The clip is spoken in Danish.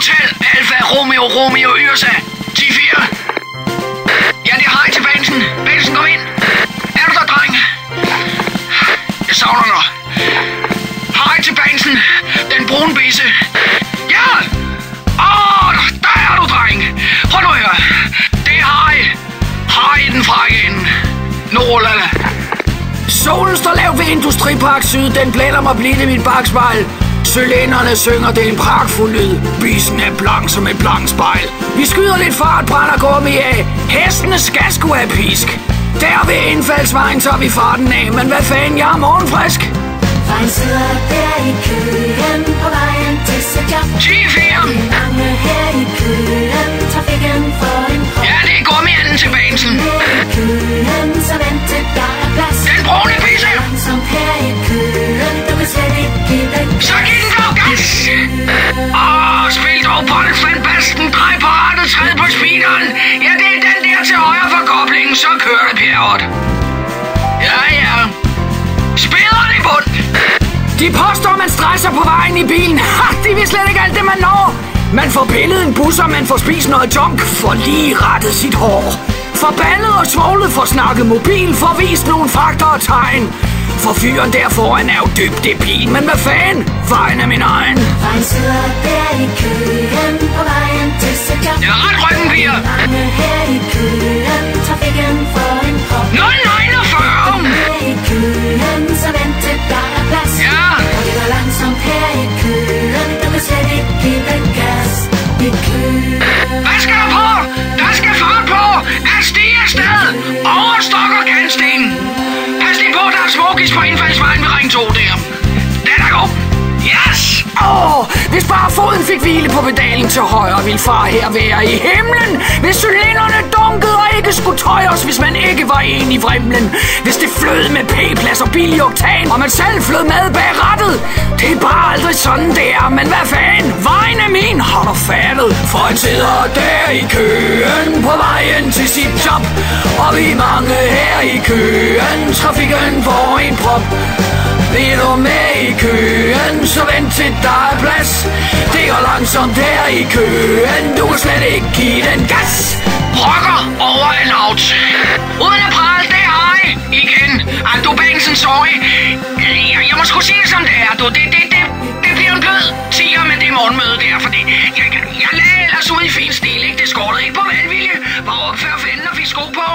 Hotel Alfa Romeo Romeo Yrsa 10-4. Ja, det er hej til Bensen. Bensen, kom ind. Er du der, dreng? Jeg savner dig. Hej til Bensen. Den brune bisse. Ja! Der er du, dreng. Prøv nu at høre. Det er hej. Hej i den frække ende. Nu ruller det. Solen står lavt ved Industripark Syd. Den blænder mig blidt i mit bakspejl. Cylinderne synger, det er en pragtfuld lyd. Bisen er blank som et blankt spejl. Vi skyder lidt fart, brænder gummi af. Hestene skal sgu have pisk. Der ved indfaldsvejen tager vi farten af. Men hvad fanden, jeg er morgenfrisk. Vejen sidder der i køen på vejen til sit job. 10-4. Mange her i køen, trafikken for en krop. Ja, det er gummianden til Bensen. I køen, så vent til der er plads. Den brune bisse. Langsomt her i køen, du kan slet ikke give den. Så giv den dog gas! Spil dog på den fanbasten, drej på rettet, træd på speederen. Ja, det er den der til højre for koblingen, så kører det, Pjerrot. Ja. Spilleren i bund. De påstår, man stresser på vejen i bilen. Ha, det er slet ikke alt det, man når. Man får pillet en bus, og man får spist noget junk. For lige rettet sit hår. Forbandet og svoglet, får snakket mobil. Får vist nogle fakta og tegn. For fyren der foran er jo dybt debil. Men hvad fanden? Vejen er min egen. Vejen sidder der i køen på vejen til sit job. Det er ret ryggen, piger. Mange her i køen, trafikken for en krop. 049! I køen, så vent til der er plads. Ja. Og det går langsomt her i køen, du kan slet ikke give den gas. I køen. Hvad skal der på? Der skal fart på! At stige afsted! Overstokker kantstenen! Pas lige på, der er smokis på indfaldsvejen ved ring 2 der. Den er god! Yes! Hvis bare foden fik hvile på pedalen til højre, ville far her være i himlen. Hvis cylinderne dunkede og ikke skulle tøjes, hvis man ikke var en i vrimlen. Hvis det flød med p-plads og billig oktan, og man selv flød med bag rattet. Det er bare aldrig sådan der, men hvad fanden? Vejen er min, har du fattet? For han sidder der i køen på vejen til sit job. Og vi er mange her i køen, trafikken får en prop. Vil du med i køen, så vent til der er plads. Det går langsomt her i køen, du kan slet ikke give den gas. Rocker over and out. Uden at prale, det er hej. Igen. Du Bensen, sorry. Jeg må sgu sige det som det er, du. Det bliver en blød tiger med det morgenmøde der, fordi jeg lagde ellers ud i fin stil, ikke? Det skortede ikke på velvilje. Var opfør fanden og fik sko på,